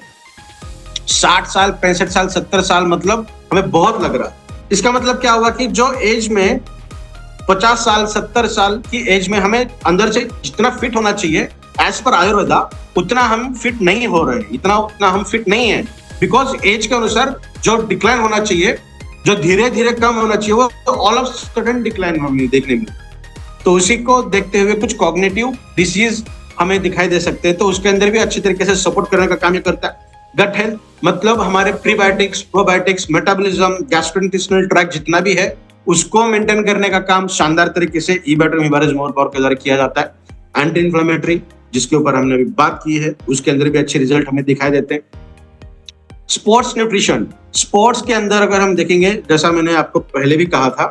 60 साल, 65 साल, 70 साल, मतलब हमें बहुत लग रहा है। इसका मतलब क्या होगा कि जो एज में 50 साल, 70 साल की एज में हमें अंदर से जितना फिट होना चाहिए एज पर आयुर्वेदा, उतना हम फिट नहीं हो रहे हैं, उतना हम फिट नहीं है, बिकॉज एज के अनुसार जो डिक्लाइन होना चाहिए, जो धीरे धीरे कम होना चाहिए, वो ऑल ऑफ सडन डिक्लाइन हमें देखने में। तो उसी को देखते हुए कुछ कॉग्निटिव डिसीज हमें दिखाई दे सकते हैं, तो उसके अंदर भी अच्छी तरीके से सपोर्ट करने का काम ये करता है। गट हेल्थ मतलब हमारे prebiotics, probiotics, metabolism, gastrointestinal tract जितना भी है उसको मेंटेन करने का काम शानदार तरीके से ई बेटर मिवारिज मोर पावर के द्वारा किया जाता है। एंटी इन्फ्लेमेटरी जिसके ऊपर हमने अभी बात की है, उसके अंदर भी अच्छे रिजल्ट हमें दिखाई देते हैं। स्पोर्ट्स न्यूट्रिशन, स्पोर्ट्स के अंदर अगर हम देखेंगे, जैसा मैंने आपको पहले भी कहा था,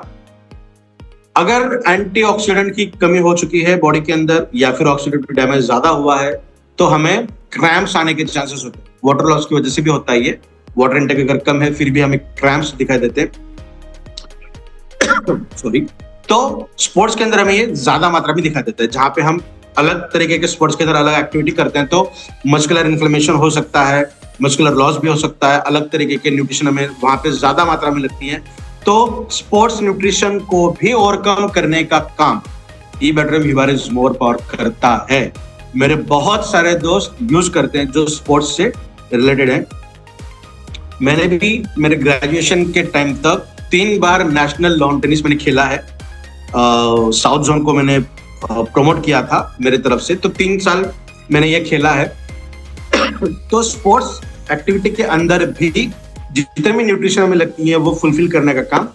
अगर एंटीऑक्सीडेंट की कमी हो चुकी है बॉडी के अंदर या फिर ऑक्सीडेटिव डैमेज ज्यादा हुआ है तो हमें क्रैम्प्स आने के चांसेस होते हैं। वाटर लॉस की वजह से भी होता है ये, वाटर इनटेक अगर कम है फिर भी हमें क्रैम्प्स दिखाई देते हैं। सॉरी। तो स्पोर्ट्स के अंदर हमें ये ज्यादा मात्रा में दिखाई देता है, जहां पे हम अलग तरीके के स्पोर्ट्स के अंदर अलग एक्टिविटी करते हैं तो मस्कुलर इन्फ्लेमेशन हो सकता है, मस्कुलर लॉस भी हो सकता है, अलग तरीके के न्यूट्रिशन हमें वहां पे ज्यादा मात्रा में लगती है। तो स्पोर्ट्स न्यूट्रिशन को भी ओवरकम करने का काम ई बेटर मिवारिज मोर पावर करता है। मेरे बहुत सारे दोस्त यूज करते हैं जो स्पोर्ट्स से रिलेटेड है। मैंने भी मेरे ग्रेजुएशन के टाइम तक 3 बार नेशनल लॉन टेनिस मैंने खेला है। साउथ जोन को मैंने प्रमोट किया था मेरे तरफ से, तो 3 साल मैंने ये खेला है। तो स्पोर्ट्स एक्टिविटी के अंदर भी जितने भी न्यूट्रिशन हमें लगती है वो फुलफिल करने का काम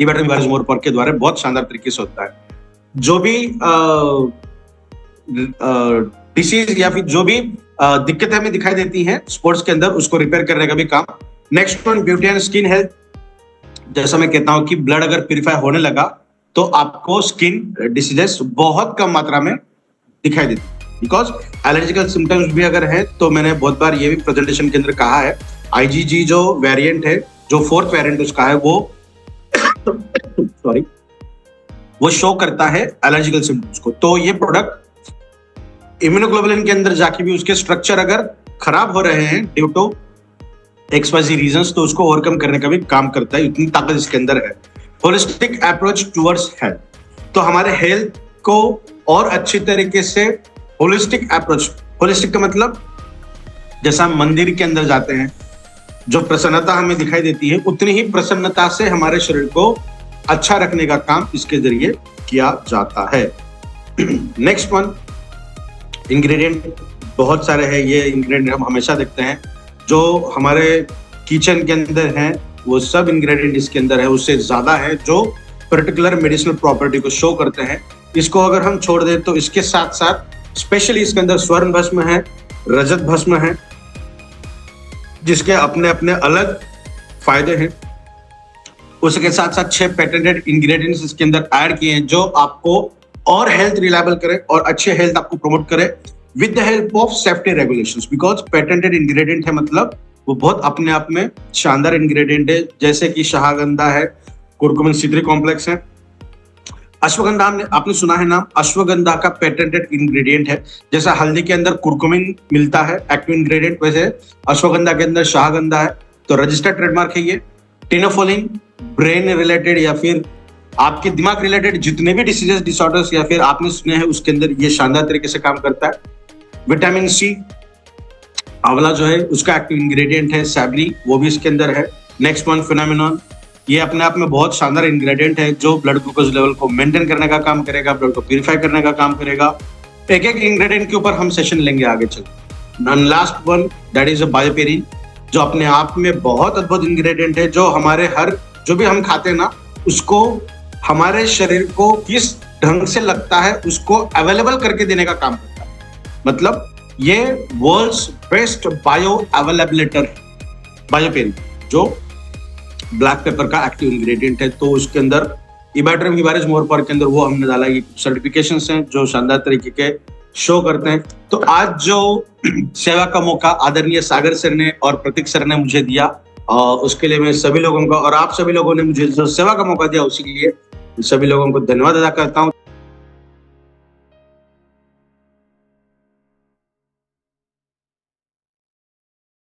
ई बेटर मिवारिज मोर पावर के द्वारा बहुत शानदार तरीके से होता है। जो भी डिसीज या फिर जो भी दिक्कतें हमें दिखाई देती हैं स्पोर्ट्स के अंदर, उसको रिपेयर करने का भी काम। Next one, beauty and skin health. जैसा मैं कहता हूं कि ब्लड अगर प्यूरिफाई होने लगा तो आपको स्किन डिसीजेस बहुत कम मात्रा में दिखाई देती है, बिकॉज एलर्जिकल सिम्टम्स भी अगर है तो मैंने बहुत बार ये भी प्रेजेंटेशन के अंदर कहा है, IgG जो वेरिएंट है, जो 4th वेरिएंट उसका है, वो सॉरी वो शो करता है एलर्जिकल सिम्टम्स को। तो ये प्रोडक्ट इम्यूनोग्लोबुलिन के अंदर जाके भी उसके स्ट्रक्चर अगर खराब हो रहे हैं ड्यू टू XYZ रीजंस तो उसको ओवरकम करने का भी काम करता है, इतनी ताकत इसके अंदर है। होलिस्टिक अप्रोच टुवर्ड्स हेल्थ, तो हमारे हेल्थ को और अच्छी तरीके से होलिस्टिक अप्रोच, होलिस्टिक का मतलब जैसा हम मंदिर के अंदर जाते हैं, जो प्रसन्नता हमें दिखाई देती है उतनी ही प्रसन्नता से हमारे शरीर को अच्छा रखने का काम इसके जरिए किया जाता है। नेक्स्ट वन, इंग्रेडिएंट बहुत सारे हैं। ये इंग्रेडिएंट हम हमेशा देखते हैं जो हमारे किचन के अंदर हैं, वो सब इंग्रेडिएंट इसके अंदर है, उससे ज्यादा है जो पर्टिकुलर मेडिसिनल प्रॉपर्टी को शो करते हैं। इसको अगर हम छोड़ दें तो इसके साथ साथ स्पेशली इसके अंदर स्वर्ण भस्म है, रजत भस्म है, जिसके अपने अपने अलग फायदे हैं। उसके साथ साथ 6 पेटेंटेड इंग्रेडिएंट्स इसके अंदर ऐड किए हैं जो आपको और हेल्थ रिलायबल करे और अच्छे हेल्थ आपको प्रमोट करे with the help of safety regulations. Because patented ingredient है मतलब वो बहुत अपने आप में शानदार इंग्रेडिएंट है, जैसे कि शहागंधा है, कुरकुमिन C3 कॉम्प्लेक्स है, अश्वगंधा आपने सुना है नाम, अश्वगंधा का पेटेंटेड इंग्रेडिएंट है। जैसा हल्दी के अंदर कुरकुमिन मिलता है एक्टिव इंग्रेडिएंट, वैसे अश्वगंधा के अंदर शहागंधा है, तो रजिस्टर्ड ट्रेडमार्क है ये। टेनोफोलिन ब्रेन रिलेटेड या फिर आपके दिमाग रिलेटेड जितने भी डिसीजेस डिसऑर्डर्स या फिर आपने सुने हैं उसके अंदर ये शानदार तरीके से काम करता है। विटामिन C, आंवला जो है उसका एक्टिव इंग्रेडिएंट है सैबरी, वो भी इसके अंदर है। नेक्स्ट वन फिनोमिनॉन, ये अपने आप में बहुत शानदार इंग्रेडिएंट है जो ब्लड ग्लूकोज लेवल को मेंटेन करने का काम करेगा, ब्लड को प्यूरिफाई करने का काम करेगा। एक एक इंग्रेडिएंट के ऊपर हम सेशन लेंगे आगे चल। Last one that is a bioperine, जो अपने आप में बहुत अद्भुत इंग्रेडिएंट है, जो हमारे हर जो भी हम खाते हैं ना उसको हमारे शरीर को किस ढंग से लगता है उसको अवेलेबल करके देने का काम करता है। मतलब ये वर्ल्ड्स बेस्ट बायो अवेलेबलेटर बायोपेरिन, जो ब्लैक पेपर का एक्टिव इंग्रेडिएंट है। तो उसके अंदर इबैट्रियम हिबारिस मोरपर के अंदर वो हमने डाला, ये सर्टिफिकेशंस हैं जो शानदार तरीके के शो करते हैं। तो आज जो सेवा का मौका आदरणीय सागर सर ने और प्रतीक सर ने मुझे दिया, उसके लिए मैं सभी लोगों का और आप सभी लोगों ने मुझे जो सेवा का मौका दिया उसी के लिए सभी लोगों को धन्यवाद अदा करता हूँ।